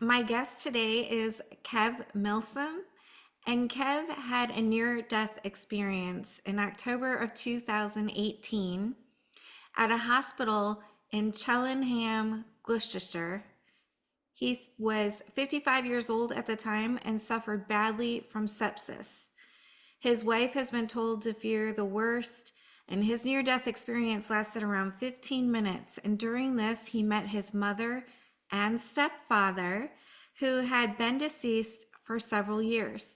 My guest today is Kev Milsom, and Kev had a near-death experience in October of 2018 at a hospital in Cheltenham, Gloucestershire. He was 55 years old at the time and suffered badly from sepsis. His wife has been told to fear the worst, and his near-death experience lasted around 15 minutes. And during this, he met his mother and stepfather, who had been deceased for several years.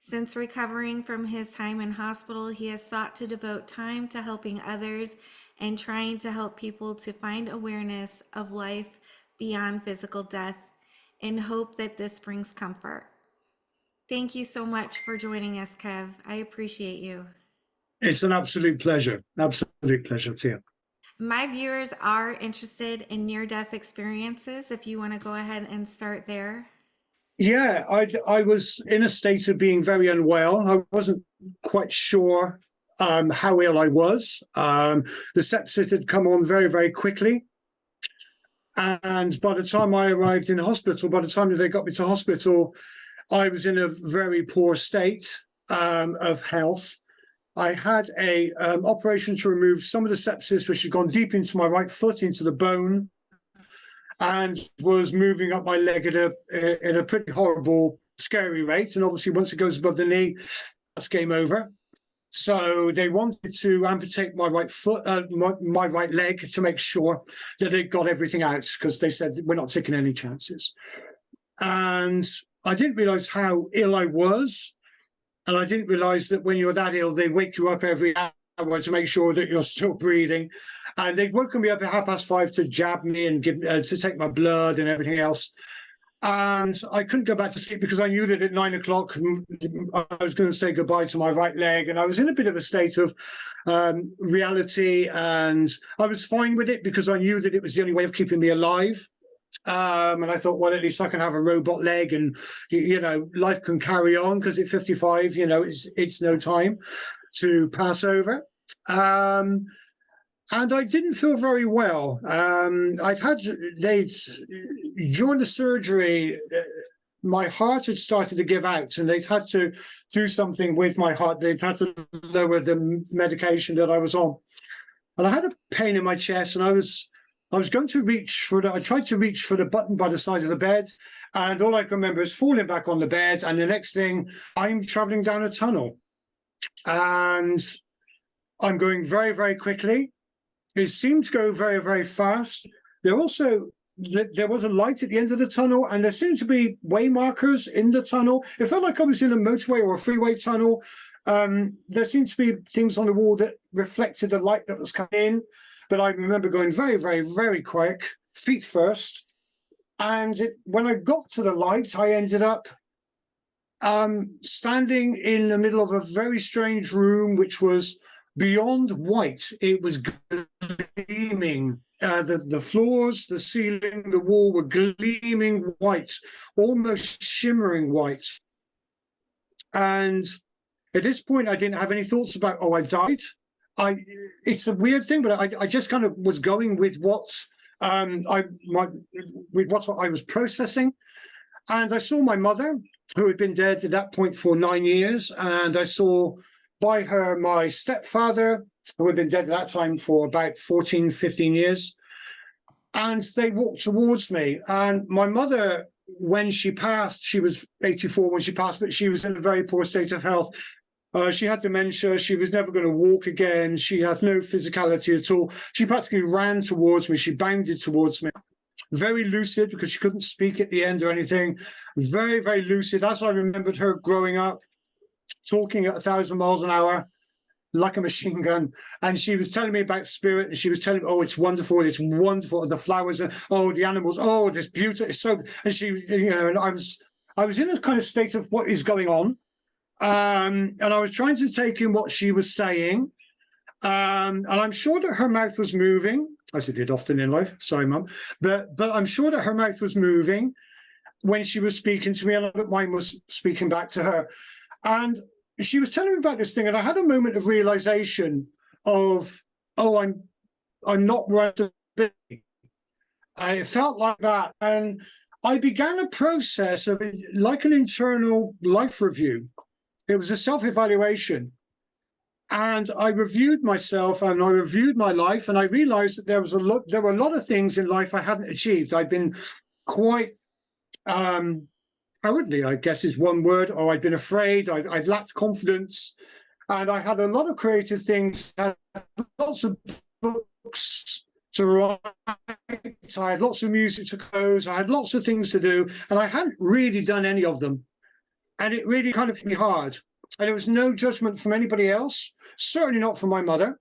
Since recovering from his time in hospital, he has sought to devote time to helping others and trying to help people to find awareness of life beyond physical death in hope that this brings comfort. Thank you so much for joining us, Kev. I appreciate you. It's an absolute pleasure. Absolute pleasure to you. My viewers are interested in near-death experiences. If you want to go ahead and start there. Yeah, I was in a state of being very unwell. I wasn't quite sure how ill I was. The sepsis had come on very, very quickly. And by the time I arrived in hospital, by the time that they got me to hospital, I was in a very poor state of health. I had a operation to remove some of the sepsis, which had gone deep into my right foot, into the bone, and was moving up my leg at a pretty horrible, scary rate. And obviously, once it goes above the knee, that's game over. So they wanted to amputate my right foot, my right leg, to make sure that they got everything out, because they said we're not taking any chances. And I didn't realize how ill I was. And I didn't realize that when you're that ill, they wake you up every hour to make sure that you're still breathing. And they'd woken me up at 5:30 to jab me and to take my blood and everything else. And I couldn't go back to sleep because I knew that at 9 o'clock I was going to say goodbye to my right leg. And I was in a bit of a state of reality. And I was fine with it because I knew that it was the only way of keeping me alive. And I thought, well, at least I can have a robot leg and, life can carry on, because at 55, it's no time to pass over. And I didn't feel very well. During the surgery, my heart had started to give out, and they'd had to do something with my heart. They'd had to lower the medication that I was on. And I had a pain in my chest, and I was going to I tried to reach for the button by the side of the bed, and all I can remember is falling back on the bed, and the next thing, I'm traveling down a tunnel. And I'm going very, very quickly. It seemed to go very, very fast. There was a light at the end of the tunnel, and there seemed to be way markers in the tunnel. It felt like I was in a motorway or a freeway tunnel. There seemed to be things on the wall that reflected the light that was coming in. But I remember going very, very, very quick, feet first. And when I got to the light, I ended up standing in the middle of a very strange room, which was beyond white. It was gleaming. The floors, the ceiling, the wall were gleaming white, almost shimmering white. And at this point, I didn't have any thoughts about, I died. It's a weird thing, but I just kind of was going with what I was processing. And I saw my mother, who had been dead at that point for 9 years, and I saw by her my stepfather, who had been dead at that time for about 14, 15 years. And they walked towards me. And my mother, when she passed, she was 84 when she passed, but she was in a very poor state of health. She had dementia. She was never going to walk again. She had no physicality at all. She practically ran towards me. She bounded towards me. Very lucid, because she couldn't speak at the end or anything. Very, very lucid, as I remembered her growing up, talking at 1,000 miles an hour, like a machine gun. And she was telling me about spirit, and she was telling me, it's wonderful, the flowers, and the animals, this beauty, it's so. And she, and I was in a kind of state of what is going on. And I was trying to take in what she was saying. And I'm sure that her mouth was moving, as it did often in life. Sorry, Mum. But I'm sure that her mouth was moving when she was speaking to me, and mine was speaking back to her. And she was telling me about this thing, and I had a moment of realization of, I'm not where I should be. I felt like that. And I began a process of like an internal life review. It was a self-evaluation. And I reviewed myself and I reviewed my life, and I realized that there were a lot of things in life I hadn't achieved. I'd been quite cowardly, I guess is one word, or I'd been afraid, I'd lacked confidence, and I had a lot of creative things, I had lots of books to write, I had lots of music to compose, I had lots of things to do, and I hadn't really done any of them. And it really kind of hit me hard. And there was no judgment from anybody else, certainly not from my mother.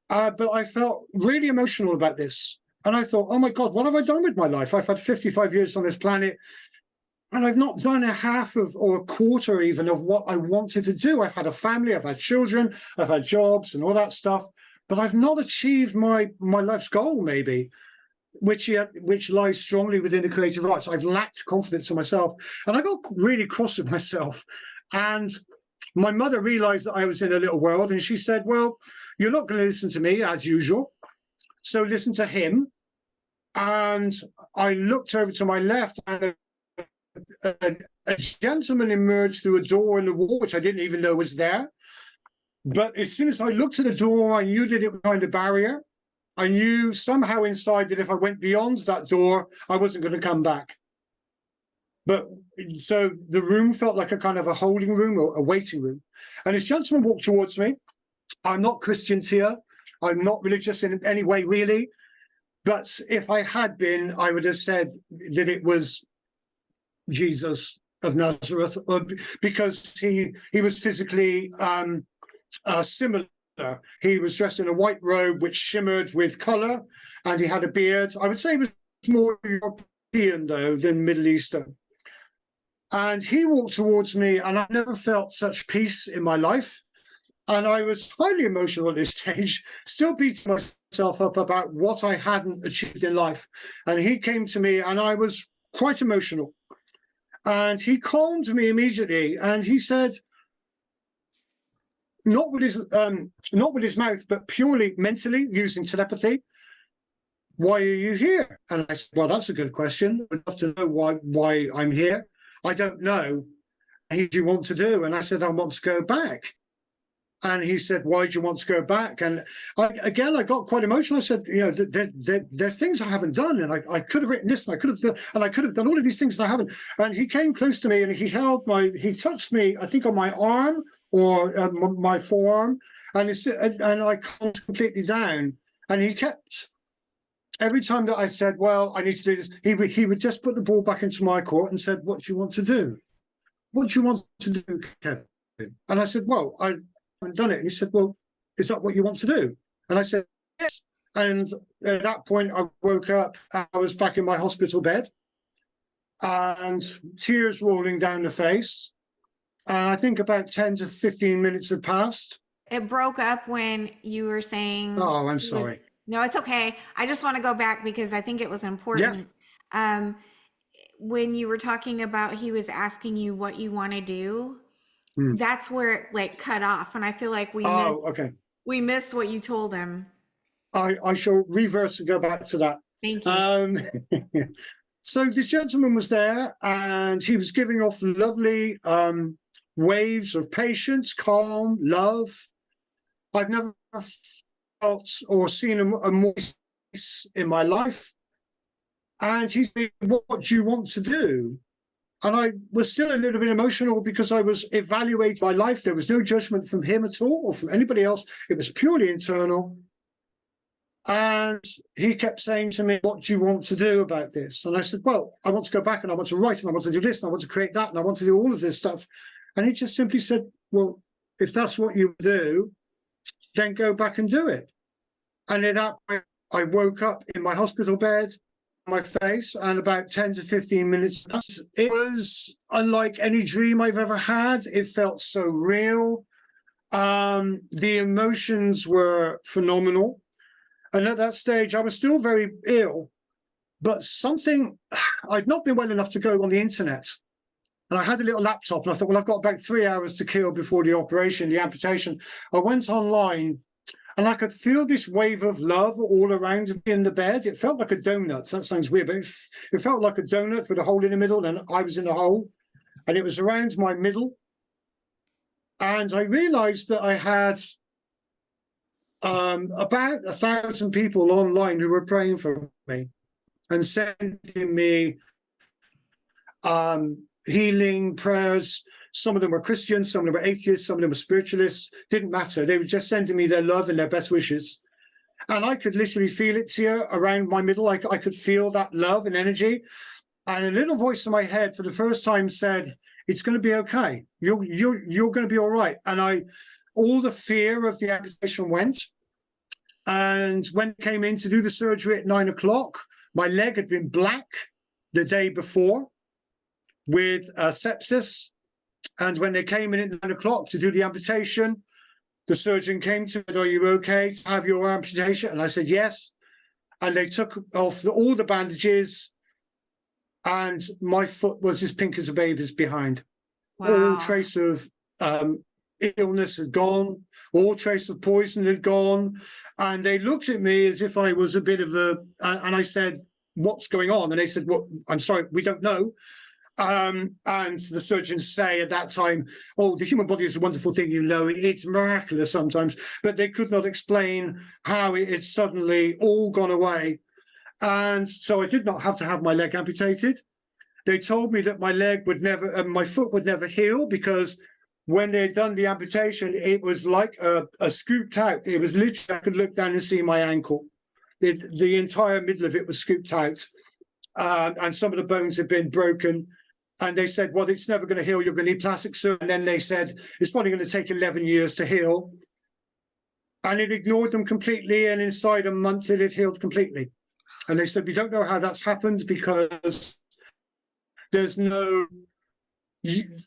But I felt really emotional about this. And I thought, oh my God, what have I done with my life? I've had 55 years on this planet, and I've not done a half of, or a quarter even, of what I wanted to do. I've had a family, I've had children, I've had jobs and all that stuff, but I've not achieved my life's goal, maybe, which lies strongly within the creative arts. I've lacked confidence in myself, and I got really cross with myself. And my mother realized that I was in a little world, and she said, well, you're not going to listen to me as usual, so listen to him. And I looked over to my left, and a gentleman emerged through a door in the wall, which I didn't even know was there. But as soon as I looked at the door, I knew that it was behind a barrier. I knew somehow inside that if I went beyond that door, I wasn't going to come back. But so the room felt like a kind of a holding room or a waiting room. And this gentleman walked towards me. I'm not Christian, Tia. I'm not religious in any way, really. But if I had been, I would have said that it was Jesus of Nazareth, because he was physically similar. He was dressed in a white robe which shimmered with color, and he had a beard. I would say he was more European, though, than Middle Eastern. And he walked towards me, and I never felt such peace in my life. And I was highly emotional at this stage, still beating myself up about what I hadn't achieved in life. And he came to me, and I was quite emotional. And he calmed me immediately, and he said, not with his mouth, but purely mentally, using telepathy, why are you here? And I said, well, that's a good question. I'd love to know why I'm here. I don't know. What do you want to do? And I said, I want to go back. And he said, why do you want to go back? And I got quite emotional. I said, you know, there's things I haven't done, and I could have written this, and I could have done all of these things, and I haven't. And he came close to me, and he touched me, I think, on my arm or my forearm, and I calmed completely down. And he kept, every time that I said, well, I need to do this, he would just put the ball back into my court and said, what do you want to do? What do you want to do, Kevin? And I said, well, I haven't done it. And he said, well, is that what you want to do? And I said, yes. And at that point, I woke up. I was back in my hospital bed, and tears rolling down the face. I think about 10 to 15 minutes had passed. It broke up when you were saying. Oh, I'm sorry. No, it's okay. I just want to go back because I think it was important. Yeah. When you were talking about he was asking you what you want to do, that's where it like cut off. And I feel like we missed what you told him. I shall reverse and go back to that. Thank you. So this gentleman was there, and he was giving off lovely waves of patience, calm, love. I've never felt or seen a more peace in my life. And he said, what do you want to do? And I was still a little bit emotional because I was evaluating my life. There was no judgment from him at all or from anybody else. It was purely internal. And he kept saying to me, what do you want to do about this? And I said, well, I want to go back, and I want to write, and I want to do this, and I want to create that, and I want to do all of this stuff. And he just simply said, well, if that's what you do, then go back and do it. And at that point, I woke up in my hospital bed, my face, and about 10 to 15 minutes, it was unlike any dream I've ever had. It felt so real. The emotions were phenomenal. And at that stage, I was still very ill, but I'd not been well enough to go on the internet. And I had a little laptop, and I thought, well, I've got about 3 hours to kill before the operation, the amputation. I went online, and I could feel this wave of love all around me in the bed. It felt like a donut. That sounds weird, but it felt like a donut with a hole in the middle, and I was in the hole, and it was around my middle. And I realized that I had about 1,000 people online who were praying for me and sending me healing prayers. Some of them were Christians, some of them were atheists, some of them were spiritualists. Didn't matter. They were just sending me their love and their best wishes. And I could literally feel it here around my middle. I could feel that love and energy. And a little voice in my head for the first time said, "It's going to be okay. You're going to be all right." And all the fear of the amputation went. And when I came in to do the surgery at 9 o'clock, my leg had been black the day before with sepsis. And when they came in at 9 o'clock to do the amputation, the surgeon came to me, "Are you okay to have your amputation?" And I said, "Yes." And they took off all the bandages, and my foot was as pink as a baby's behind. All Wow. trace of illness had gone, all trace of poison had gone. And they looked at me as if I was a bit of and I said, "What's going on?" And they said, "Well, I'm sorry, we don't know." And the surgeons say at that time, "Oh, the human body is a wonderful thing, it's miraculous sometimes," but they could not explain how it had suddenly all gone away. And so I did not have to have my leg amputated. They told me that my foot would never heal, because when they had done the amputation, it was like a scooped out. It was literally, I could look down and see my ankle. The entire middle of it was scooped out. And some of the bones had been broken. And they said, "Well, it's never going to heal. You're going to need plastic surgery." And then they said, "It's probably going to take 11 years to heal." And it ignored them completely. And inside a month, it had healed completely. And they said, "We don't know how that's happened, because there's the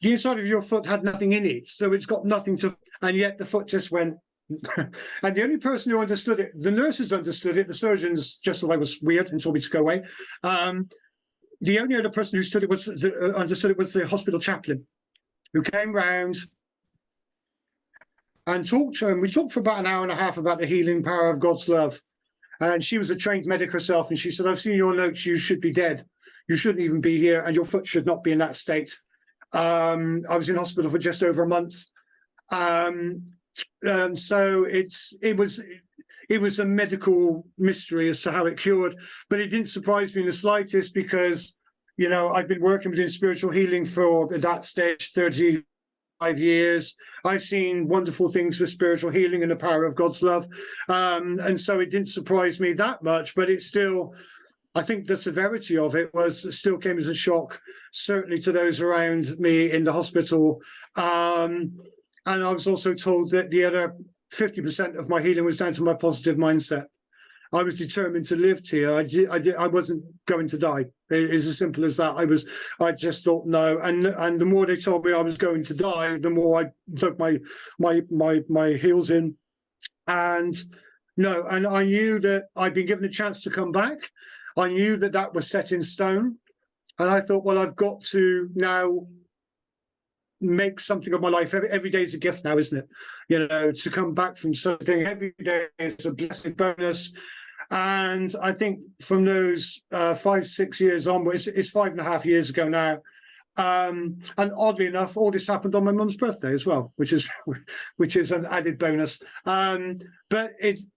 inside of your foot had nothing in it. So it's got nothing to, and yet the foot just went." And the only person who understood it, the nurses understood it, the surgeons just thought I was weird and told me to go away. The only other person who understood it was the hospital chaplain, who came round and talked to him. We talked for about an hour and a half about the healing power of God's love. And she was a trained medic herself. And she said, "I've seen your notes. You should be dead. You shouldn't even be here. And your foot should not be in that state." I was in hospital for just over a month. So it was a medical mystery as to how it cured, but it didn't surprise me in the slightest, because, I've been working within spiritual healing for, at that stage, 35 years. I've seen wonderful things with spiritual healing and the power of God's love. And so it didn't surprise me that much, but it's still, I think the severity of it still came as a shock, certainly to those around me in the hospital. And I was also told that the other 50% of my healing was down to my positive mindset. I was determined to live here. I wasn't going to die. It's as simple as that. I just thought no. And the more they told me I was going to die, the more I dug my heels in. And no, and I knew that I'd been given a chance to come back. I knew that that was set in stone. And I thought, well, I've got to now make something of my life. Every day is a gift now, isn't it? To come back from something every day is a blessed bonus. And I think from those 5-6 years onwards, it's 5.5 years ago now. And oddly enough, all this happened on my mum's birthday as well, which is an added bonus. But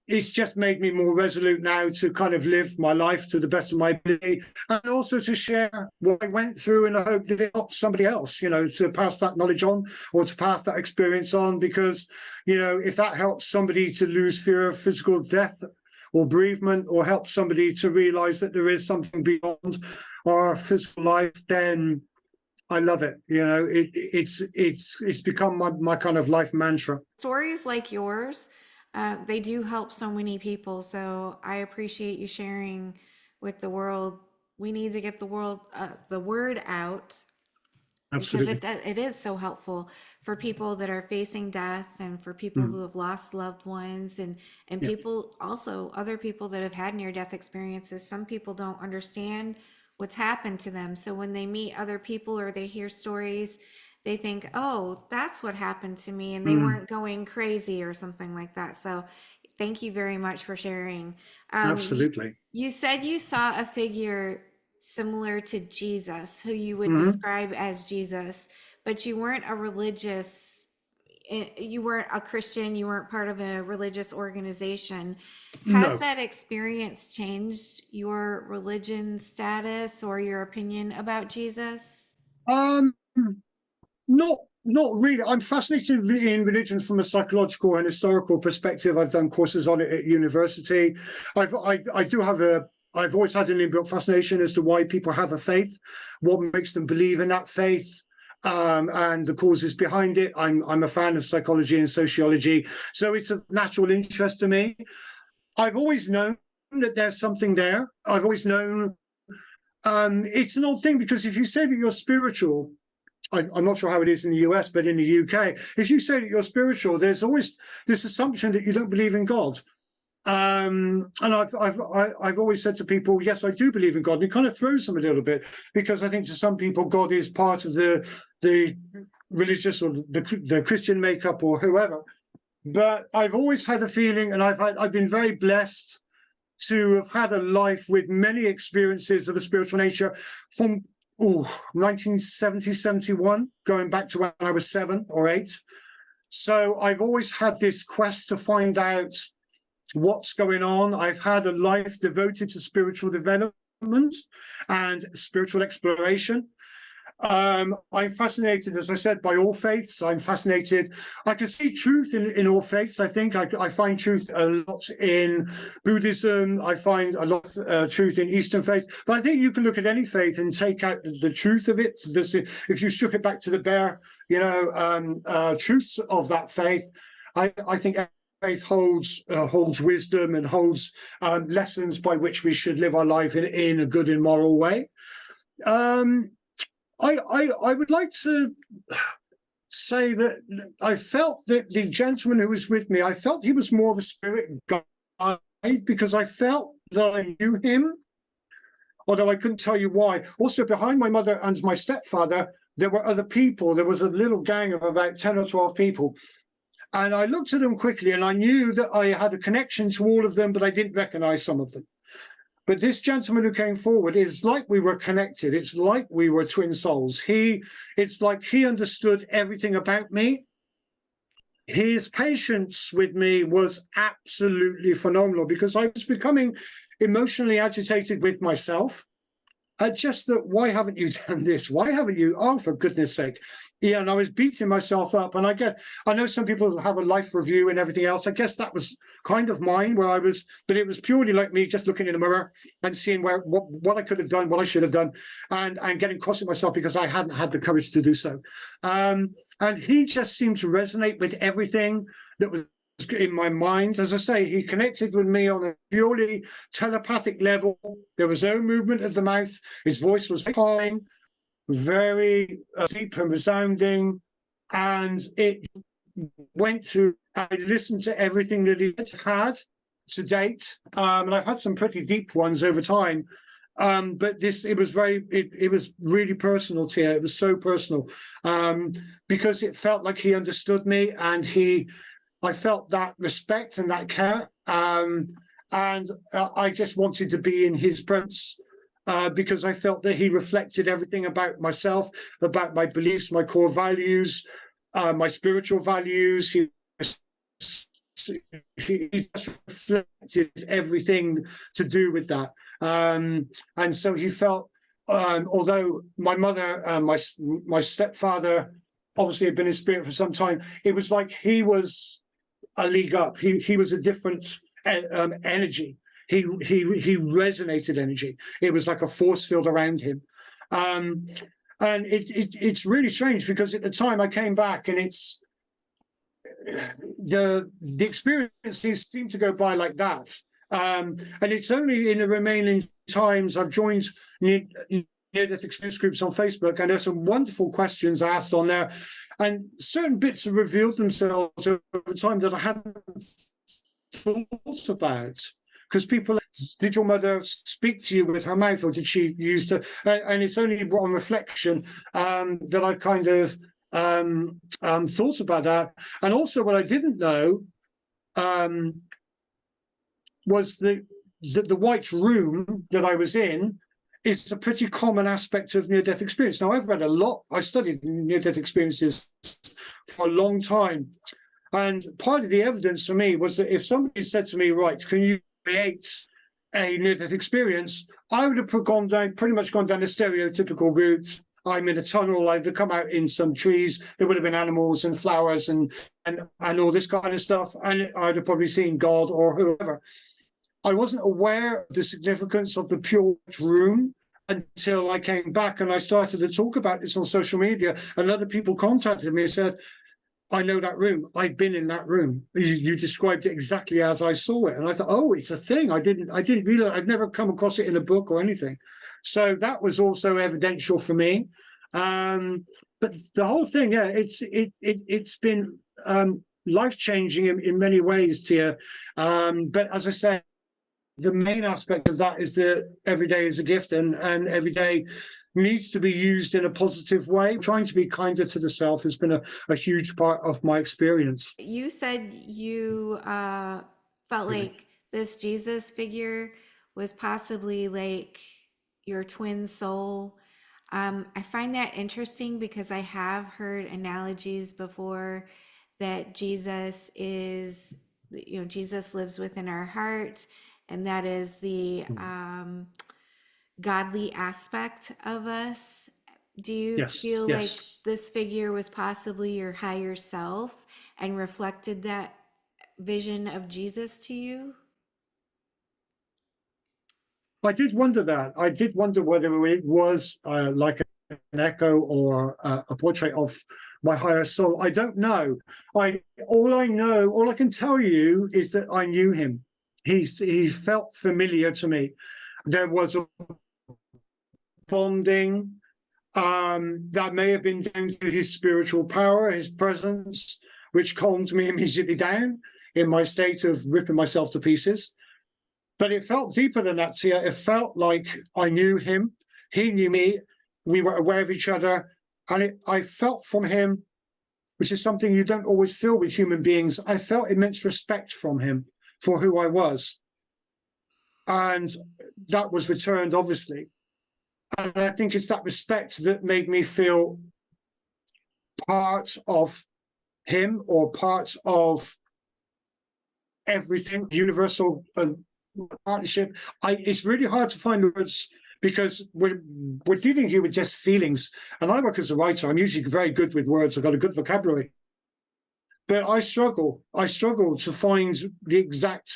it's just made me more resolute now to kind of live my life to the best of my ability, and also to share what I went through in the hope that it helps somebody else, to pass that knowledge on, or to pass that experience on, because, if that helps somebody to lose fear of physical death or bereavement, or helps somebody to realize that there is something beyond our physical life, then I love it. It's become my kind of life mantra. Stories like yours, they do help so many people. So I appreciate you sharing with the world. We need to get the word out, because Absolutely. it is so helpful for people that are facing death, and for people Mm. who have lost loved ones, and Yeah. people also, other people that have had near death experiences. Some people don't understand what's happened to them, so when they meet other people or they hear stories, they think, "Oh, that's what happened to me," and they Mm. weren't going crazy or something like that. So Thank you very much for sharing. You, Absolutely. you said you saw a figure similar to Jesus, who you would Hmm. describe as Jesus, but you weren't a Christian, you weren't part of a religious organization. Has No. that experience changed your religion status or your opinion about Jesus? Um, not really. I'm fascinated in religion from a psychological and historical perspective. I've done courses on it at university. I do have a I've always had an inbuilt fascination as to why people have a faith, what makes them believe in that faith, and the causes behind it. I'm a fan of psychology and sociology, so it's of natural interest to me. I've always known that there's something there. I've always known. It's an odd thing because if you say that you're spiritual, I'm not sure how it is in the US, but in the UK, if you say that you're spiritual, there's always this assumption that you don't believe in God. And I've always said to people, yes, I do believe in God. And it kind of throws them a little bit because I think to some people, God is part of the religious or the Christian makeup or whoever. But I've always had a feeling, and I've been very blessed to have had a life with many experiences of a spiritual nature from 1970, 71, going back to when I was 7 or 8. So I've always had this quest to find out what's going on. I've had a life devoted to spiritual development and spiritual exploration. I'm fascinated, as I said, by all faiths. I'm fascinated. I can see truth in all faiths. I think I find truth a lot in Buddhism. I find a lot of truth in Eastern faith. But I think you can look at any faith and take out the truth of it. If you strip it back to the bare, truths of that faith, I think faith holds wisdom and holds lessons by which we should live our life in a good and moral way. I would like to say that I felt that the gentleman who was with me, I felt he was more of a spirit guide because I felt that I knew him, although I couldn't tell you why. Also, behind my mother and my stepfather, there were other people. There was a little gang of about 10 or 12 people. And I looked at them quickly and I knew that I had a connection to all of them, but I didn't recognize some of them. But this gentleman who came forward, it's like we were connected. It's like we were twin souls. It's like he understood everything about me. His patience with me was absolutely phenomenal because I was becoming emotionally agitated with myself. Just that, why haven't you done this? Why haven't you? Oh, for goodness sake. Yeah, and I was beating myself up. And I know some people have a life review and everything else. I guess that was kind of mine but it was purely like me just looking in the mirror and seeing what I could have done, what I should have done, and getting cross at myself because I hadn't had the courage to do so. And he just seemed to resonate with everything that was in my mind. As I say, he connected with me on a purely telepathic level. There was no movement of the mouth. His voice was calm, very deep and resounding, and it went through. I listened to everything that he had to date, and I've had some pretty deep ones over time. But it was really personal to you. It was so personal because it felt like he understood me, and I felt that respect and that care, and I just wanted to be in his presence because I felt that he reflected everything about myself, about my beliefs, my core values, my spiritual values. He just reflected everything to do with that, and so he felt. Although my mother and my stepfather obviously had been in spirit for some time, it was like he was a league up. He was a different energy. He resonated energy. It was like a force field around him, and it's really strange because at the time I came back and it's the experiences seem to go by like that, and it's only in the remaining times I've joined near-death experience groups on Facebook, and there's some wonderful questions asked on there, and certain bits have revealed themselves over time that I hadn't thought about. Because people, did your mother speak to you with her mouth, or did she use to? And it's only on reflection that I've kind of thought about that. And also, what I didn't know was the white room that I was in is a pretty common aspect of near-death experience. Now, I've read a lot. I studied near-death experiences for a long time. And part of the evidence for me was that if somebody said to me, right, can you create a near-death experience, I would have pretty much gone down the stereotypical route. I'm in a tunnel, I'd come out in some trees, there would have been animals and flowers and all this kind of stuff, and I'd have probably seen God or whoever. I wasn't aware of the significance of the pure room until I came back and I started to talk about this on social media, and other people contacted me and said, I know that room. I've been in that room. You described it exactly as I saw it. And I thought, oh, it's a thing. I didn't realize, I've never come across it in a book or anything. So that was also evidential for me. But the whole thing, yeah, it's been life-changing in many ways, Tia. But as I said, the main aspect of that is that every day is a gift, and every day needs to be used in a positive way. Trying to be kinder to the self has been a huge part of my experience. You said you felt like this Jesus figure was possibly like your twin soul. I find that interesting because I have heard analogies before that Jesus is, Jesus lives within our heart, and that is the godly aspect of us. Do you feel like this figure was possibly your higher self and reflected that vision of Jesus to you? I did wonder that. I did wonder whether it was like an echo or a portrait of my higher soul. I don't know. All I can tell you is that I knew him. He felt familiar to me. There was a bonding that may have been down to his spiritual power, his presence, which calmed me immediately down in my state of ripping myself to pieces. But it felt deeper than that, Tia. It felt like I knew him. He knew me. We were aware of each other. And I felt from him, which is something you don't always feel with human beings, I felt immense respect from him for who I was. And that was returned, obviously. And I think it's that respect that made me feel part of him, or part of everything, universal partnership. It's really hard to find words because we're dealing here with just feelings. And I work as a writer. I'm usually very good with words. I've got a good vocabulary. But I struggle to find the exact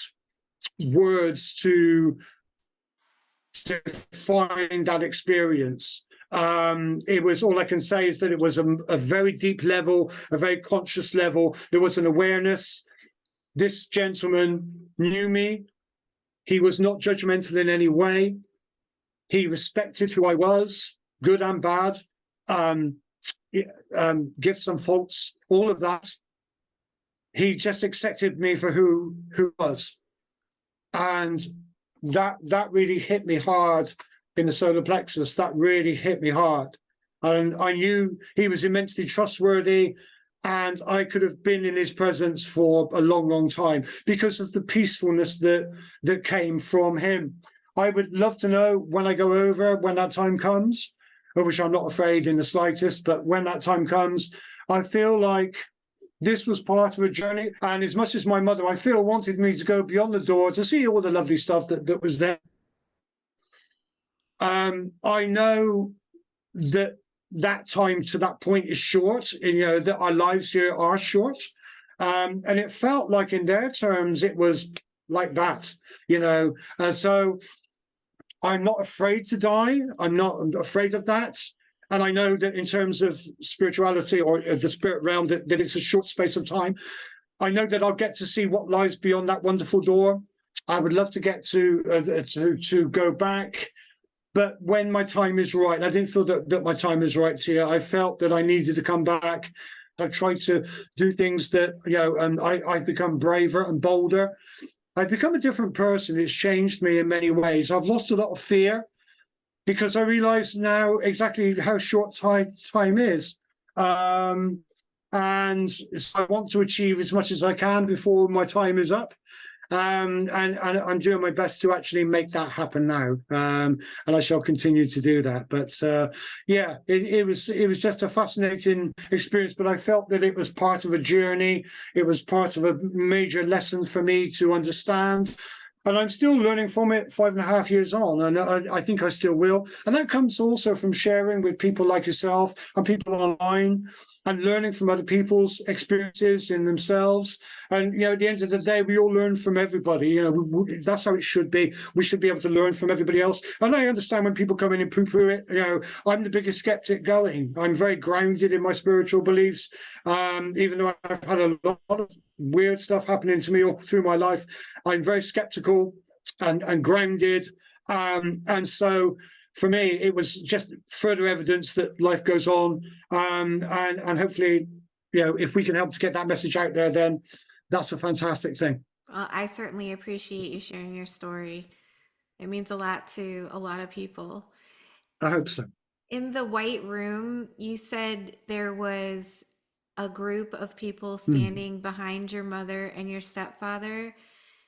words to define that experience. It was, all I can say is that it was a very deep level, a very conscious level. There was an awareness. This gentleman knew me. He was not judgmental in any way. He respected who I was, good and bad, gifts and faults, all of that. He just accepted me for who I was. And that really hit me hard in the solar plexus. That really hit me hard. And I knew he was immensely trustworthy, and I could have been in his presence for a long, long time because of the peacefulness that came from him. I would love to know when I go over, when that time comes, of which I'm not afraid in the slightest, but when that time comes, I feel like this was part of a journey. And as much as my mother, I feel, wanted me to go beyond the door to see all the lovely stuff that was there, I know that time to that point is short, that our lives here are short. And it felt like in their terms, it was like that, so I'm not afraid to die. I'm not afraid of that. And I know that in terms of spirituality or the spirit realm, that it's a short space of time. I know that I'll get to see what lies beyond that wonderful door. I would love to get to go back. But when my time is right, I didn't feel that my time is right, Tia. I felt that I needed to come back. I tried to do things that, and I've become braver and bolder. I've become a different person. It's changed me in many ways. I've lost a lot of fear because I realize now exactly how short time is. And so I want to achieve as much as I can before my time is up. and I'm doing my best to actually make that happen now, and I shall continue to do that. But yeah, it was just a fascinating experience. But I felt that it was part of a journey. It was part of a major lesson for me to understand. And I'm still learning from it 5.5 years on, and I think I still will. And that comes also from sharing with people like yourself and people online, and learning from other people's experiences in themselves. And at the end of the day, we all learn from everybody. That's how it should be. We should be able to learn from everybody else. And I understand when people come in and poo-poo it. I'm the biggest skeptic going. I'm very grounded in my spiritual beliefs, even though I've had a lot of weird stuff happening to me all through my life. I'm very skeptical and grounded, and so for me, it was just further evidence that life goes on, and hopefully, if we can help to get that message out there, then that's a fantastic thing. Well, I certainly appreciate you sharing your story. It means a lot to a lot of people. I hope so. In the white room, you said there was a group of people Mm. standing behind your mother and your stepfather.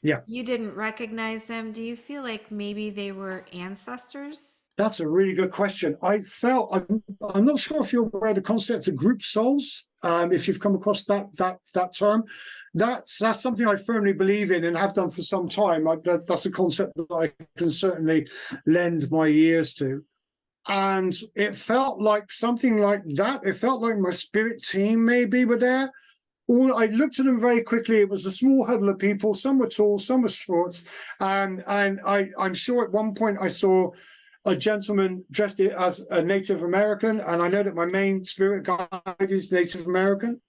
Yeah. You didn't recognize them. Do you feel like maybe they were ancestors? That's a really good question. I'm not sure if you're aware of the concept of group souls. If you've come across that term, that's something I firmly believe in and have done for some time. That's a concept that I can certainly lend my ears to. And it felt like something like that. It felt like my spirit team maybe were there. I looked at them very quickly. It was a small huddle of people. Some were tall, some were short, and I'm sure at one point I saw a gentleman dressed as a Native American, and I know that my main spirit guide is Native American,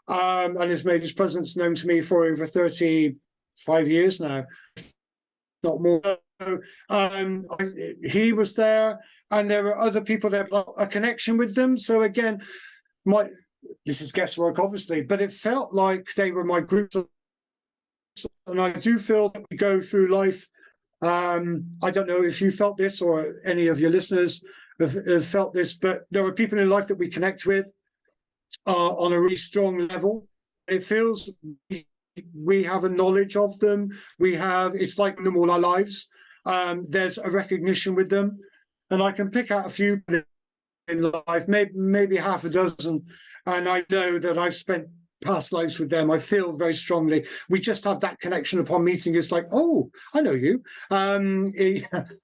and has made his presence known to me for over 35 years now, not more. He was there, and there were other people that had a connection with them. So again, this is guesswork, obviously, but it felt like they were my group. And I do feel that we go through life. I don't know if you felt this or any of your listeners have felt this, but there are people in life that we connect with on a really strong level. It feels we have a knowledge of them. It's like them all our lives. There's a recognition with them. And I can pick out a few in life, maybe half a dozen. And I know that I've spent past lives with them. I feel very strongly. We just have that connection upon meeting. It's like, oh, I know you.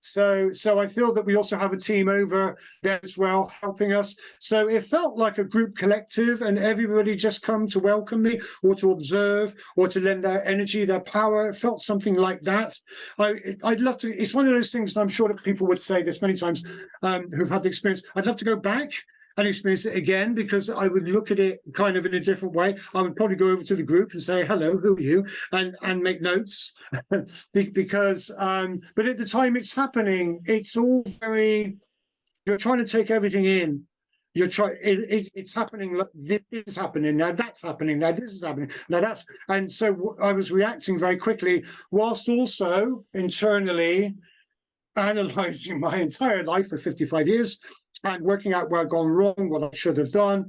So I feel that we also have a team over there as well, helping us. So it felt like a group collective, and everybody just come to welcome me or to observe or to lend their energy, their power. It felt something like that. I'd love to. It's one of those things, and I'm sure that people would say this many times who've had the experience. I'd love to go back and experience it again, because I would look at it kind of in a different way. I would probably go over to the group and say, hello, who are you? And make notes. Because, but at the time it's happening, it's all very, you're trying to take everything in. It's happening, this is happening, now that's happening, now this is happening, now that's, and so I was reacting very quickly, whilst also internally analysing my entire life for 55 years, and working out where I'd gone wrong, what I should have done,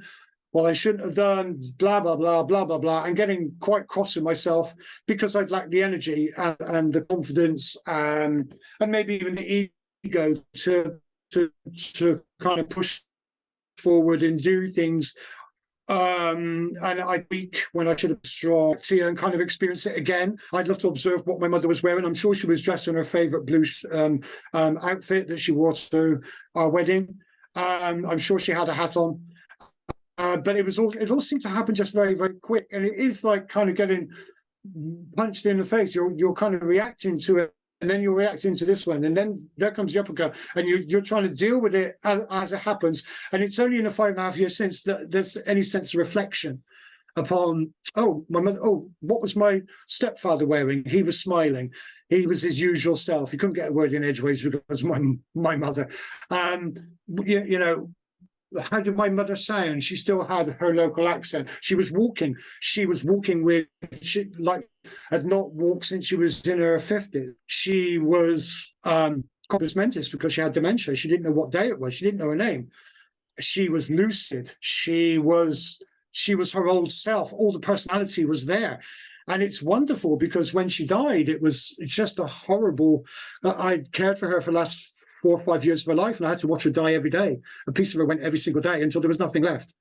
what I shouldn't have done, blah, blah, blah, blah, blah, blah, and getting quite cross with myself because I'd lacked the energy and the confidence and maybe even the ego to kind of push forward and do things. And I'd weak when I should have been strong, and kind of experience it again. I'd love to observe what my mother was wearing. I'm sure she was dressed in her favourite blue outfit that she wore to our wedding. I'm sure she had a hat on, but it all seemed to happen just very, very quick. And it is like kind of getting punched in the face. You're kind of reacting to it, and then you're reacting to this one, and then there comes the uppercut, and you're trying to deal with it as it happens. And it's only in the 5.5 years since that there's any sense of reflection upon, oh, my mother, oh, what was my stepfather wearing? He was smiling. He was his usual self. He couldn't get a word in edgeways because my mother. You know, how did my mother sound? She still had her local accent. She was walking with, she like had not walked since she was in her 50s. She was compos mentis because she had dementia. She didn't know what day it was. She didn't know her name. She was lucid. She was her old self. All the personality was there. And it's wonderful because when she died, it was just a horrible. I cared for her for the last 4 or 5 years of her life, and I had to watch her die every day. A piece of her went every single day until there was nothing left.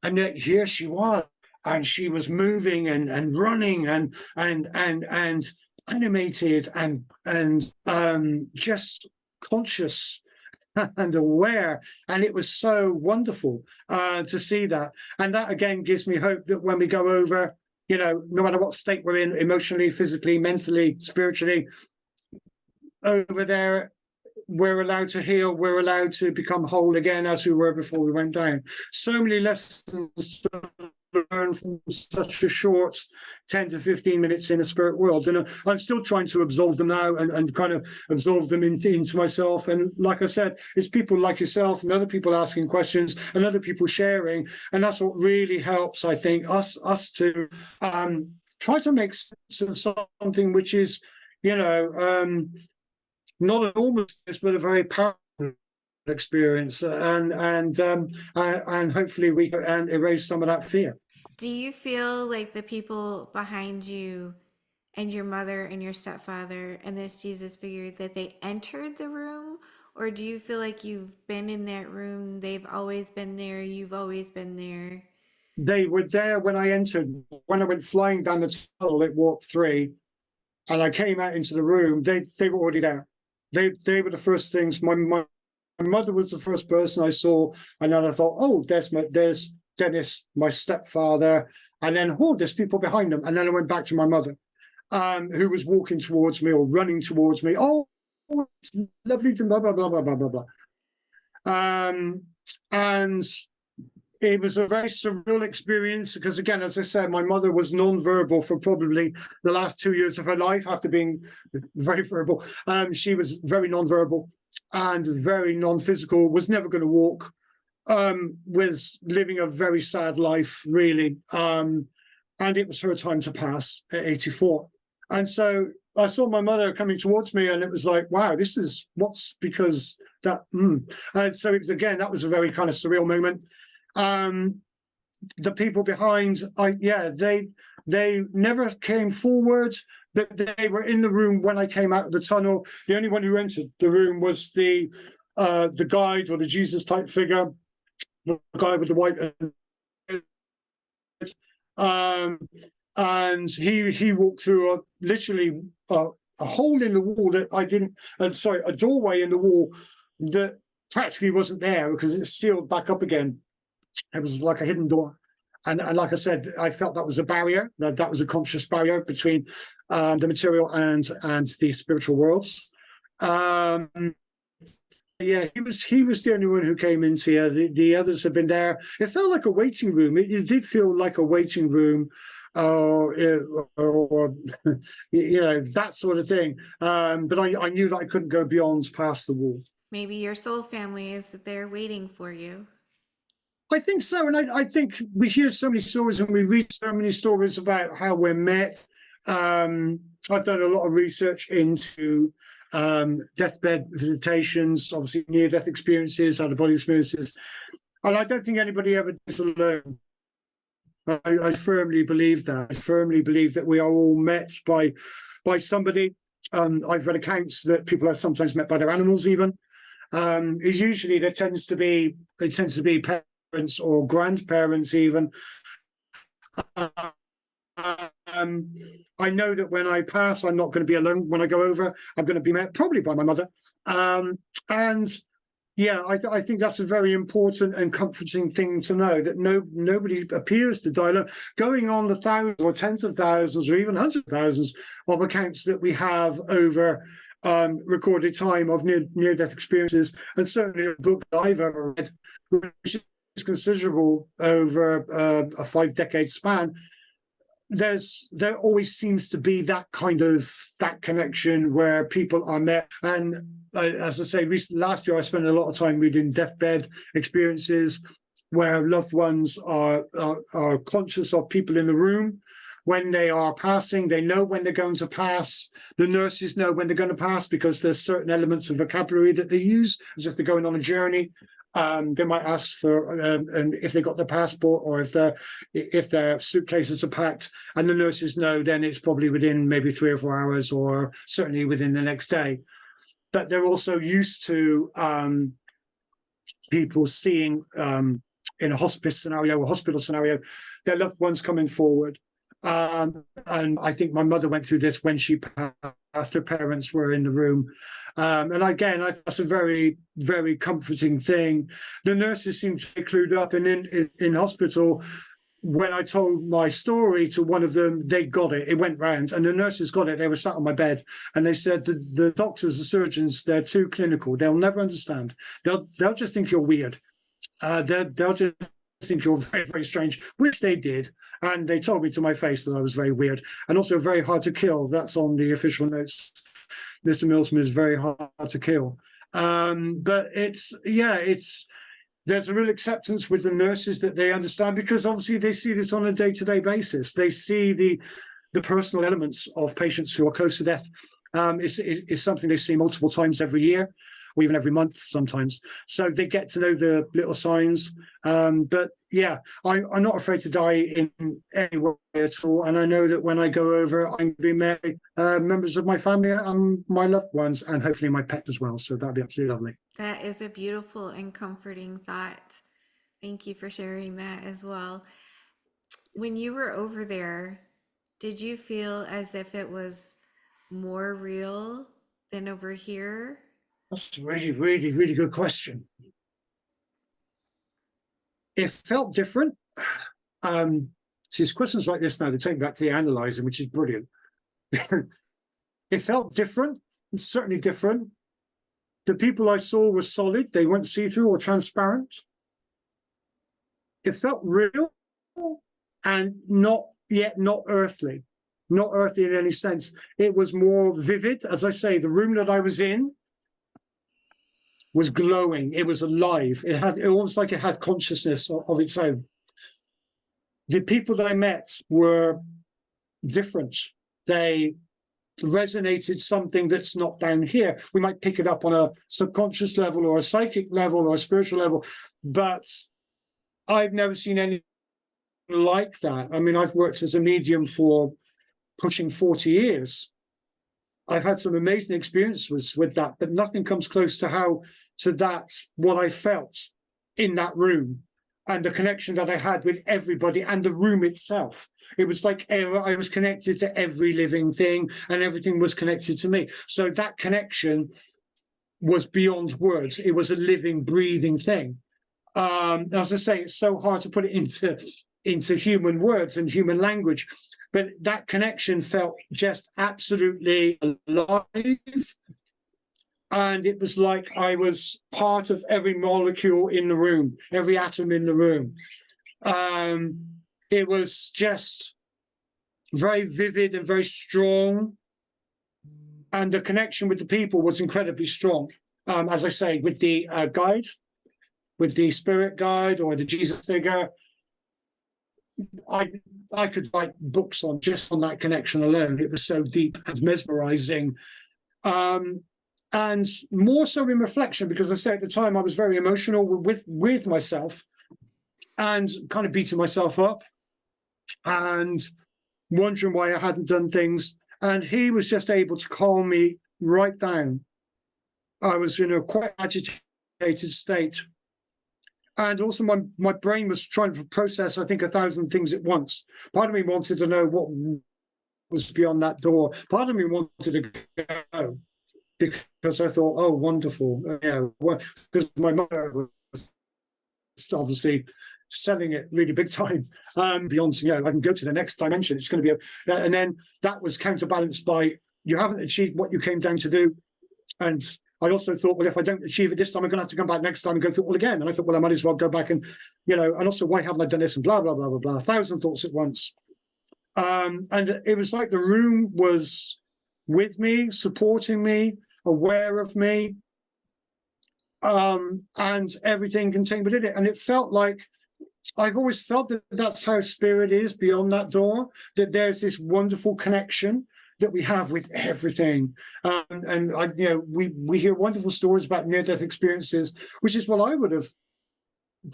And yet here she was, and she was moving and running and animated and just conscious and aware. And it was so wonderful to see that. And that again gives me hope that when we go over, no matter what state we're in, emotionally, physically, mentally, spiritually, over there, we're allowed to heal, we're allowed to become whole again as we were before we went down. So many lessons to learn from such a short 10 to 15 minutes in the spirit world. And I'm still trying to absorb them now and kind of absorb them into myself. And like I said, it's people like yourself and other people asking questions and other people sharing. And that's what really helps, I think, us to try to make sense of something which is, not an enormous, but a very powerful experience, and hopefully we can erase some of that fear. Do you feel like the people behind you and your mother and your stepfather and this Jesus figure that they entered the room, or do you feel like you've been in that room, they've always been there, you've always been there? They were there when I entered. When I went flying down the tunnel at Warp 3, and I came out into the room, they were already there. They were the first things. My mother was the first person I saw, and then I thought, oh, there's Dennis, my stepfather, and then there's people behind them, and then I went back to my mother, who was walking towards me or running towards me. Oh, it's lovely to blah blah blah blah blah blah blah. And it was a very surreal experience because, again, as I said, my mother was non-verbal for probably the last 2 years of her life after being very verbal. She was very non-verbal and very non-physical, was never going to walk, was living a very sad life, really. And it was her time to pass at 84. And so I saw my mother coming towards me, and it was like, wow, this is what's because that. And so it was, again, that was a very kind of surreal moment. The people behind, they never came forward. They were in the room when I came out of the tunnel. The only one who entered the room was the guide or the Jesus type figure, the guy with the white. And he walked through literally a hole in the wall that I didn't. A doorway in the wall that practically wasn't there because it's sealed back up again. It was like a hidden door. And like I said, I felt that was a barrier, that was a conscious barrier between the material and the spiritual worlds. Yeah, he was the only one who came into here. The others have been there. It felt like a waiting room. It did feel like a waiting room, or that sort of thing. But I knew that I couldn't go beyond past the wall. Maybe your soul family is there waiting for you. I think so, and I think we hear so many stories and we read so many stories about how we're met. I've done a lot of research into deathbed visitations, obviously near-death experiences, out-of-body experiences, and I don't think anybody ever is alone. I firmly believe that. I firmly believe that we are all met by somebody. I've read accounts that people are sometimes met by their animals, even. Usually there tends to be parents or grandparents even. I know that when I pass, I'm not going to be alone. When I go over, I'm going to be met probably by my mother. And yeah, I think that's a very important and comforting thing to know, that nobody appears to die alone. Going on the thousands or tens of thousands or even hundreds of thousands of accounts that we have over recorded time of near-death experiences, and certainly a book that I've ever read, which is considerable over a 5-decade span. There always seems to be that connection where people are met. And as I say, last year I spent a lot of time reading deathbed experiences where loved ones are conscious of people in the room when they are passing. They know when they're going to pass. The nurses know when they're going to pass because there's certain elements of vocabulary that they use as if they're going on a journey. They might ask for and if they got their passport or if their suitcases are packed, and the nurses know, then it's probably within maybe 3 or 4 hours, or certainly within the next day. But they're also used to people seeing in a hospice scenario or hospital scenario, their loved ones coming forward. And I think my mother went through this when she passed. Her parents were in the room. And again, that's a very, very comforting thing. The nurses seem to be clued up. And in hospital, when I told my story to one of them, they got it. It went round, and the nurses got it. They were sat on my bed, and they said the doctors, the surgeons, they're too clinical. They'll never understand. They'll just think you're weird. They'll just think you're very, very strange, which they did. And they told me to my face that I was very weird and also very hard to kill. That's on the official notes. Mr. Milsom is very hard to kill. But there's a real acceptance with the nurses that they understand, because obviously they see this on a day-to-day basis. They see the personal elements of patients who are close to death. Is something they see multiple times every year, or even every month sometimes. So they get to know the little signs. But yeah, I'm not afraid to die in any way at all. And I know that when I go over, I'm going to be met members of my family and my loved ones, and hopefully my pet as well. So that'd be absolutely lovely. That is a beautiful and comforting thought. Thank you for sharing that as well. When you were over there, did you feel as if it was more real than over here? That's a really, really, really good question. It felt different. See, it's questions like this now, they take me back to the analyzing, which is brilliant. It felt different, certainly different. The people I saw were solid. They weren't see-through or transparent. It felt real and not earthly. Not earthly in any sense. It was more vivid. As I say, the room that I was in was glowing. It was alive. It almost like it had consciousness of its own. The people that I met were different. They resonated something that's not down here. We might pick it up on a subconscious level or a psychic level or a spiritual level, but I've never seen anything like that. I mean, I've worked as a medium for pushing 40 years. I've had some amazing experiences with that, but nothing comes close to what I felt in that room and the connection that I had with everybody and the room itself. It was like I was connected to every living thing and everything was connected to me. So that connection was beyond words. It was a living, breathing thing. As I say, it's so hard to put it into human words and human language, but that connection felt just absolutely alive. And it was like I was part of every molecule in the room, every atom in the room. It was just very vivid and very strong. And the connection with the people was incredibly strong. As I say, with the guide, with the spirit guide or the Jesus figure, I could write books on that connection alone. It was so deep and mesmerizing. And more so in reflection, because I say at the time I was very emotional with myself and kind of beating myself up and wondering why I hadn't done things. And he was just able to calm me right down. I was in a quite agitated state. And also my brain was trying to process, I think, 1,000 things at once. Part of me wanted to know what was beyond that door. Part of me wanted to go, because I thought, oh, wonderful. Yeah, because my mother was obviously selling it really big time. Beyond, I can go to the next dimension. It's going to be and then that was counterbalanced by, you haven't achieved what you came down to do. And I also thought, well, if I don't achieve it this time, I'm going to have to come back next time and go through it all again. And I thought, well, I might as well go back and, and also, why haven't I done this? And blah, blah, blah, blah, blah. 1,000 thoughts at once. And it was like the room was with me, supporting me, aware of me, and everything contained within it. And it felt like, I've always felt that that's how spirit is beyond that door, that there's this wonderful connection that we have with everything. And I, you know, we hear wonderful stories about near-death experiences, which is what I would have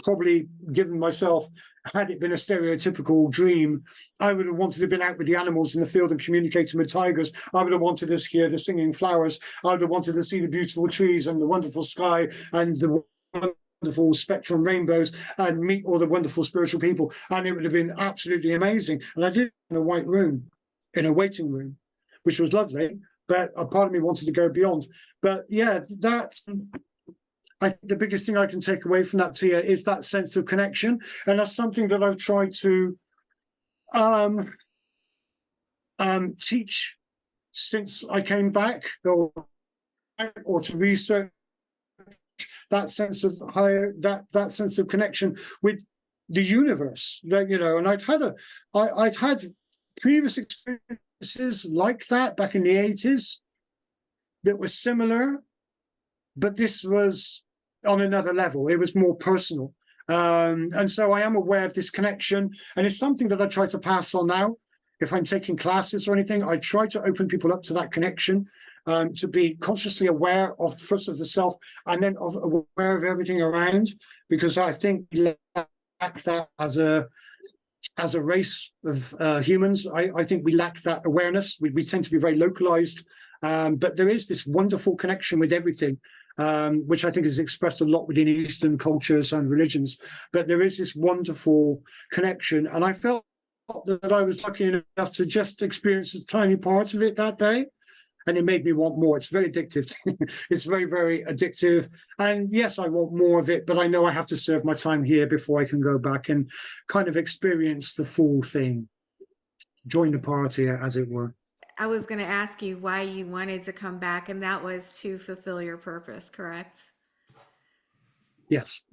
probably given myself had it been a stereotypical dream. I would have wanted to have been out with the animals in the field and communicating with tigers. I would have wanted to hear the singing flowers. I would have wanted to see the beautiful trees and the wonderful sky and the wonderful spectrum rainbows and meet all the wonderful spiritual people. And it would have been absolutely amazing. And I did in a white room, in a waiting room, which was lovely. But a part of me wanted to go beyond. But yeah, that I think the biggest thing I can take away from that, Tia, is that sense of connection. And that's something that I've tried to teach since I came back, or to research that sense of higher, that sense of connection with the universe. That, you know, and I'd had previous experiences like that back in the 80s that were similar, but this was on another level. It was more personal. And so I am aware of this connection, and it's something that I try to pass on now. If I'm taking classes or anything, I try to open people up to that connection, to be consciously aware of first of the self, and then aware of everything around, because I think we lack that as a race of humans. I think we lack that awareness. We tend to be very localized, but there is this wonderful connection with everything. Which I think is expressed a lot within Eastern cultures and religions, but there is this wonderful connection. And I felt that I was lucky enough to just experience a tiny part of it that day, and it made me want more. It's very addictive. It's very, very addictive. And yes, I want more of it, but I know I have to serve my time here before I can go back and kind of experience the full thing, join the party, as it were. I was going to ask you why you wanted to come back, and that was to fulfill your purpose, correct? Yes,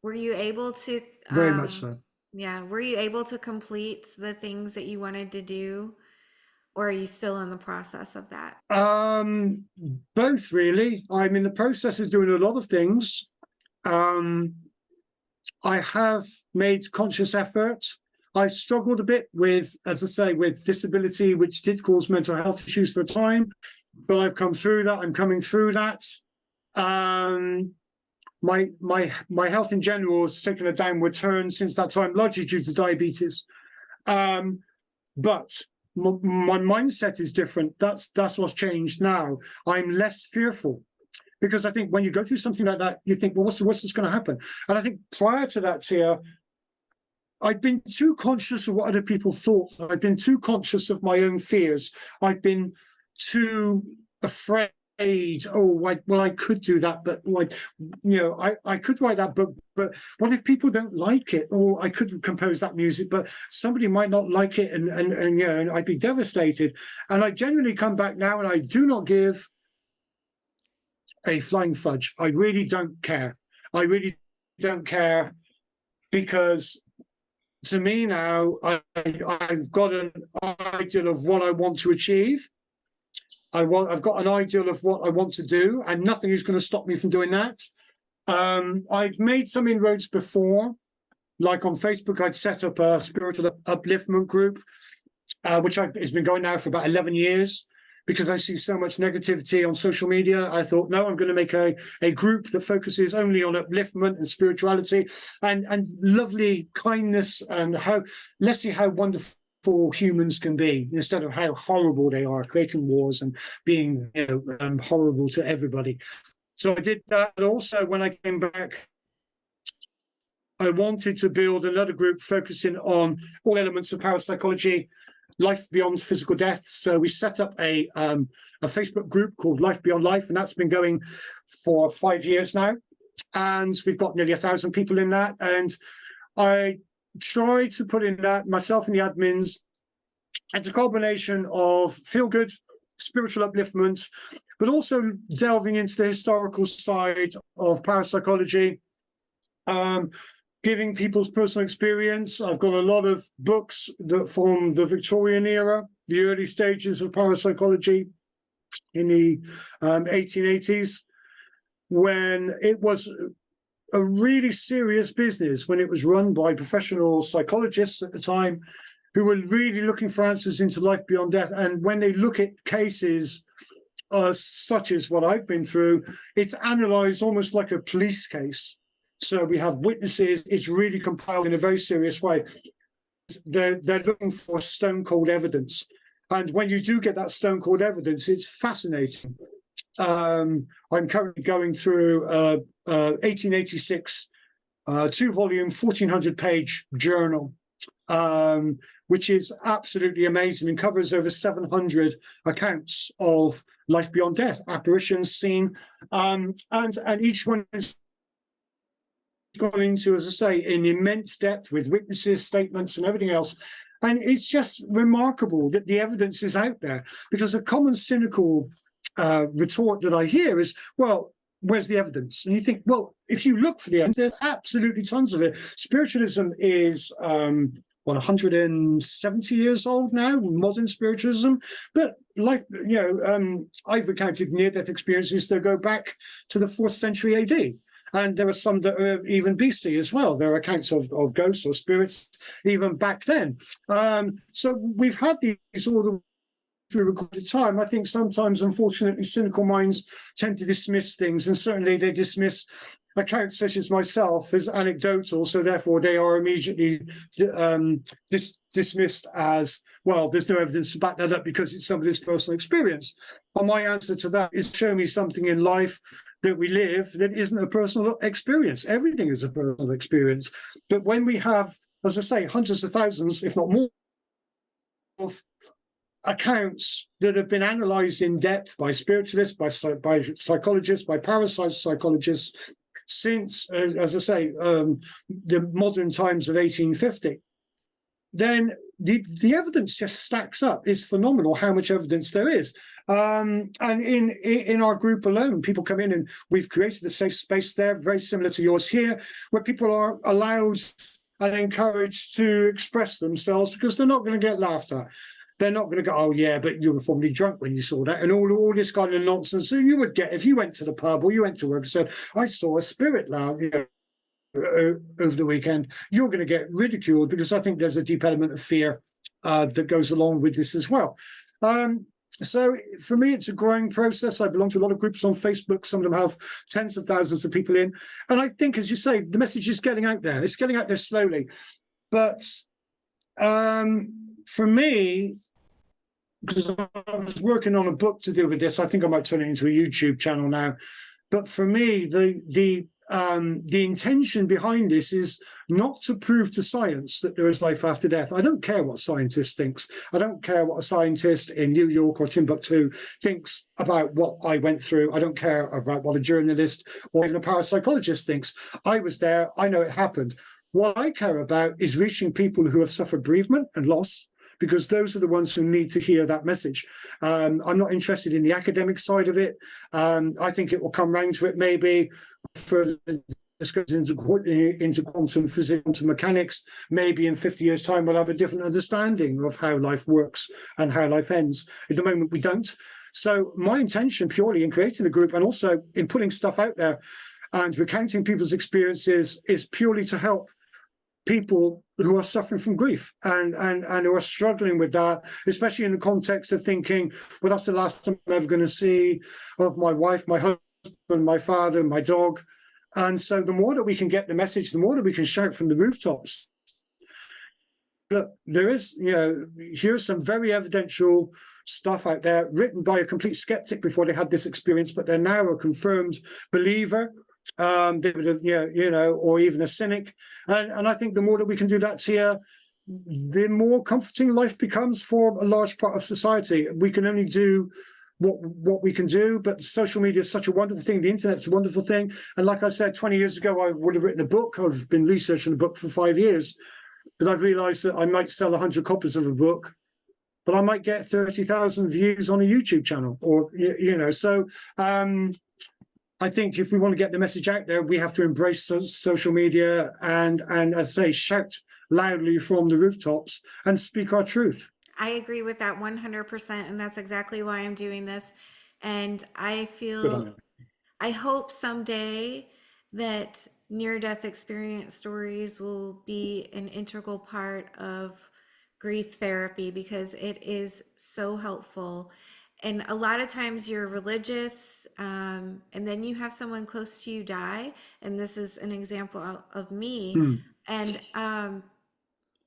Were you able to, very much so. yeah, were you able to complete the things that you wanted to do, or are you still in the process of that? Both really. I'm in the process of doing a lot of things. I have made conscious effort. I struggled a bit with, as I say, with disability, which did cause mental health issues for a time, but I've come through that. I'm coming through that. My health in general has taken a downward turn since that time, largely due to diabetes. But my mindset is different. That's what's changed now. I'm less fearful, because I think when you go through something like that, you think, well, what's this going to happen? And I think prior to that, Tia, I'd been too conscious of what other people thought. I'd been too conscious of my own fears. I'd been too afraid. Oh, I could do that, but I could write that book, but what if people don't like it? Or I could compose that music, but somebody might not like it, and I'd be devastated. And I genuinely come back now, and I do not give a flying fudge. I really don't care. I really don't care, because to me now, I've got an ideal of what I want to achieve. I've got an ideal of what I want to do, and nothing is going to stop me from doing that. I've made some inroads before, like on Facebook. I'd set up a spiritual upliftment group, which has been going now for about 11 years. Because I see so much negativity on social media, I thought, no, I'm going to make a group that focuses only on upliftment and spirituality and lovely kindness, and let's see how wonderful humans can be, instead of how horrible they are, creating wars and being horrible to everybody. So I did that. Also, when I came back, I wanted to build another group focusing on all elements of parapsychology, life beyond physical death. So we set up a Facebook group called Life Beyond Life, and that's been going for 5 years now. And we've got nearly 1,000 people in that. And I try to put in that, myself and the admins, it's a combination of feel-good, spiritual upliftment, but also delving into the historical side of parapsychology, giving people's personal experience. I've got a lot of books that from the Victorian era, the early stages of parapsychology in the 1880s, when it was a really serious business, when it was run by professional psychologists at the time. who are really looking for answers into life beyond death. And when they look at cases such as what I've been through, it's analysed almost like a police case. So we have witnesses. It's really compiled in a very serious way. They're looking for stone cold evidence, and when you do get that stone cold evidence, it's fascinating. I'm currently going through 1886 2-volume 1400-page journal, which is absolutely amazing and covers over 700 accounts of life beyond death, apparitions seen, and each one is gone into, as I say, in immense depth with witnesses, statements, and everything else. And it's just remarkable that the evidence is out there, because a common cynical retort that I hear is, well, where's the evidence? And you think, well, if you look for the evidence, there's absolutely tons of it. Spiritualism is 170 years old now, modern spiritualism. But life, I've recounted near-death experiences that go back to the 4th century AD. And there are some that are even BC as well. There are accounts of ghosts or spirits even back then. So we've had these all the through recorded time. I think sometimes, unfortunately, cynical minds tend to dismiss things, and certainly they dismiss accounts such as myself as anecdotal, so therefore they are immediately dismissed as, well, there's no evidence to back that up because it's somebody's personal experience. And my answer to that is, show me something in life that we live that isn't a personal experience. Everything is a personal experience. But when we have, as I say, hundreds of thousands, if not more, of accounts that have been analysed in depth by spiritualists, by psychologists, by parapsychologists since, as I say, the modern times of 1850, then the evidence just stacks up. It's phenomenal how much evidence there is. And in our group alone, people come in, and we've created a safe space there, very similar to yours here, where people are allowed and encouraged to express themselves, because they're not going to get laughed at. They're not going to go, oh, yeah, but you were probably drunk when you saw that, and all this kind of nonsense that you would get if you went to the pub or you went to work and said, I saw a spirit over the weekend. You're going to get ridiculed, because I think there's a deep element of fear that goes along with this as well. So for me, it's a growing process. I belong to a lot of groups on Facebook. Some of them have tens of thousands of people in. And I think, as you say, the message is getting out there. It's getting out there slowly. But for me, because I was working on a book to do with this, I think I might turn it into a YouTube channel now. But for me, the intention behind this is not to prove to science that there is life after death. I don't care what scientist thinks. I don't care what a scientist in New York or Timbuktu thinks about what I went through. I don't care about what a journalist or even a parapsychologist thinks. I was there. I know it happened. What I care about is reaching people who have suffered bereavement and loss, because those are the ones who need to hear that message. I'm not interested in the academic side of it. I think it will come round to it maybe further discussions into quantum physics, quantum mechanics. Maybe in 50 years' time, we'll have a different understanding of how life works and how life ends. At the moment, we don't. So my intention purely in creating the group, and also in putting stuff out there and recounting people's experiences, is purely to help people who are suffering from grief and who are struggling with that, especially in the context of thinking, well, that's the last time I'm ever going to see of my wife, my husband, my father, my dog. And so the more that we can get the message, the more that we can shout from the rooftops. Look, there is, here's some very evidential stuff out there written by a complete skeptic before they had this experience, but they're now a confirmed believer. They would have, or even a cynic. And I think the more that we can do that here, the more comforting life becomes for a large part of society. We can only do what we can do, but social media is such a wonderful thing. The internet's a wonderful thing. And like I said, 20 years ago, I would have written a book. I've been researching a book for 5 years, but I've realized that I might sell 100 copies of a book, but I might get 30,000 views on a YouTube channel, or, so I think if we want to get the message out there, we have to embrace social media and as I say, shout loudly from the rooftops and speak our truth. I agree with that 100%. And that's exactly why I'm doing this. And I Good on feel, you. I hope someday that near death experience stories will be an integral part of grief therapy because it is so helpful. And a lot of times you're religious, and then you have someone close to you die. And this is an example of me. Mm, And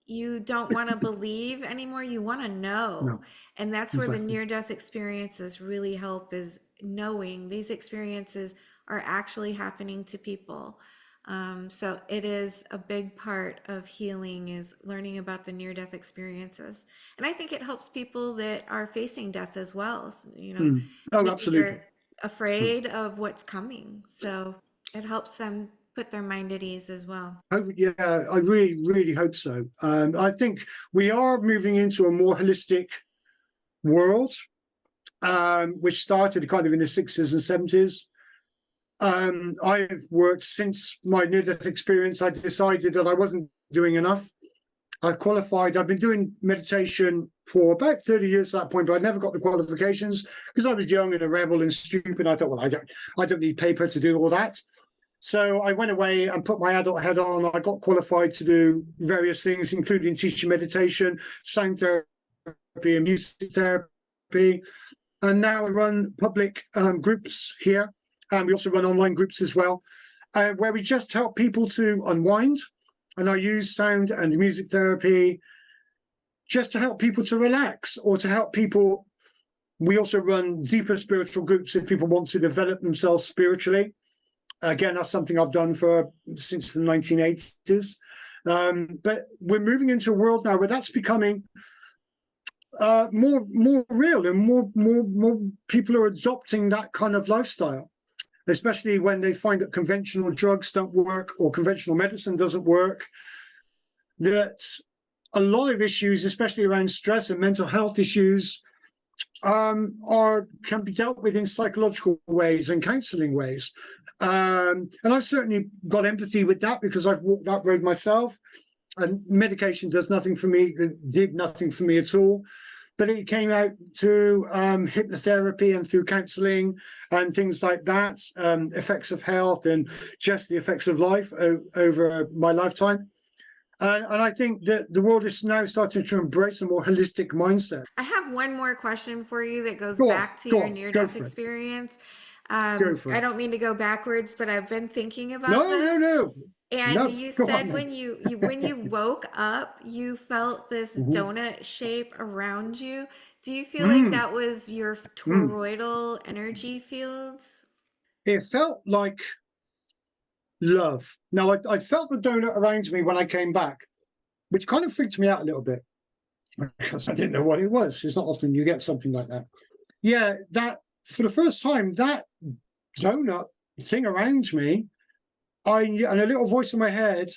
you don't want to believe anymore, you want to know. no, And that's where the exactly. near death experiences really help, is knowing these experiences are actually happening to people. So it is a big part of healing, is learning about the near death experiences. And I think it helps people that are facing death as well. So, Mm. Oh, maybe absolutely. they're Mm. afraid of what's coming, so it helps them put their mind at ease as well. Yeah, I really, really hope so. I think we are moving into a more holistic world, which started kind of in the 60s and 70s. I've worked since my near-death experience. I decided that I wasn't doing enough. I qualified. I've been doing meditation for about 30 years at that point, but I never got the qualifications because I was young and a rebel and stupid. I thought, well, I don't need paper to do all that. So I went away and put my adult head on. I got qualified to do various things, including teaching meditation, sound therapy, and music therapy. And now I run public groups here. And we also run online groups as well, where we just help people to unwind. And I use sound and music therapy just to help people to relax, or to help people. We also run deeper spiritual groups if people want to develop themselves spiritually. Again, that's something I've done since the 1980s. But we're moving into a world now where that's becoming more real, and more people are adopting that kind of lifestyle, especially when they find that conventional drugs don't work or conventional medicine doesn't work. That a lot of issues, especially around stress and mental health issues, can be dealt with in psychological ways and counseling ways. And I've certainly got empathy with that because I've walked that road myself. And medication does nothing for me, it did nothing for me at all. But it came out through hypnotherapy and through counseling and things like that, effects of health and just the effects of life over my lifetime. And I think that the world is now starting to embrace a more holistic mindset. I have one more question for you that goes Go on, back to go your on, near go death for it, experience. go for I it. don't mean to go backwards, but I've been thinking about No, no, this. no, And no. you Go on said then. when you woke up, you felt this Mhm. donut shape around you. Do you feel like Mm, that was your mm. toroidal energy fields? It felt like love. Now, I felt the donut around me when I came back, which kind of freaked me out a little bit because I didn't know what it was. It's not often you get something like that. Yeah, that for the first time, that donut thing around me, and a little voice in my head,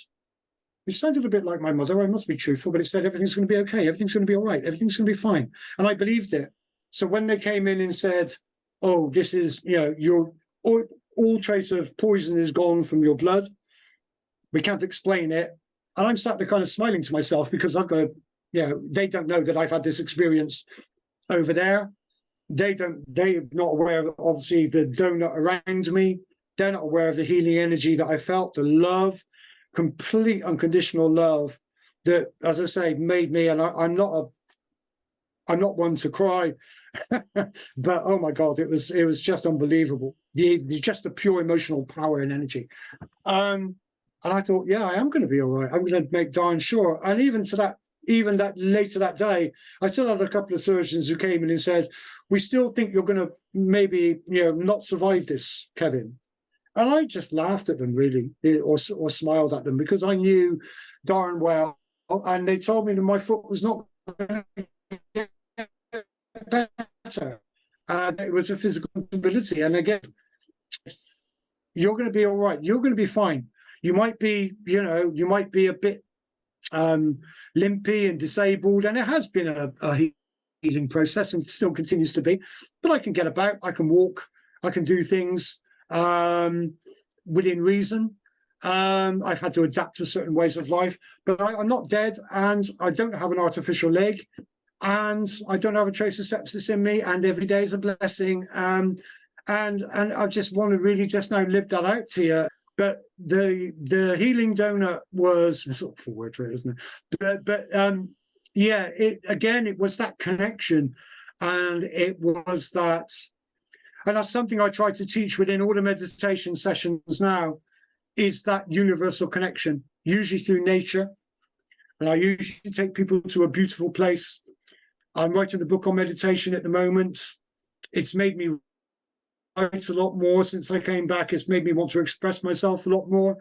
it sounded a bit like my mother. I must be truthful, but it said everything's going to be okay. Everything's going to be all right. Everything's going to be fine. And I believed it. So when they came in and said, "Oh, this is your all trace of poison is gone from your blood. We can't explain it," and I'm sat there kind of smiling to myself because I've got, they don't know that I've had this experience over there. They're not aware of obviously the donut around me. They're not aware of the healing energy that I felt, the love, complete unconditional love that, as I say, made me. And I'm not one to cry, but oh my God, it was just unbelievable. Just the pure emotional power and energy. Um, and I thought, yeah, I am going to be all right. I'm going to make darn sure. And even that later that day, I still had a couple of surgeons who came in and said, "We still think you're going to maybe, not survive this, Kevin." And I just laughed at them, really, or smiled at them because I knew darn well, and they told me that my foot was not going to get better. It was a physical disability. And again, you're going to be all right. You're going to be fine. You might be, you might be a bit limpy and disabled, and it has been a healing process and still continues to be. But I can get about. I can walk. I can do things within reason. I've had to adapt to certain ways of life, but I'm not dead, and I don't have an artificial leg, and I don't have a trace of sepsis in me, and every day is a blessing. And I just want to really just now live that out to you. But the healing donut was a sort of full word for it, isn't it? But yeah, it was that connection, and it was that, and that's something I try to teach within all the meditation sessions now, is that universal connection, usually through nature. And I usually take people to a beautiful place. I'm writing a book on meditation at the moment. It's made me write a lot more since I came back. It's made me want to express myself a lot more,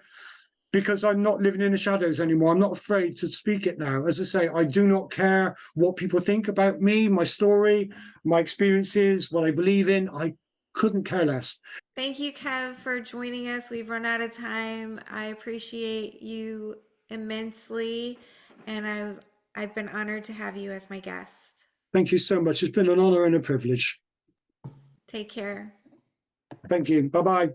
because I'm not living in the shadows anymore. I'm not afraid to speak it now. As I say, I do not care what people think about me, my story, my experiences, what I believe in. I couldn't care less. Thank you, Kev, for joining us. We've run out of time. I appreciate you immensely, and I've been honored to have you as my guest. Thank you so much. It's been an honor and a privilege. Take care. Thank you. Bye bye.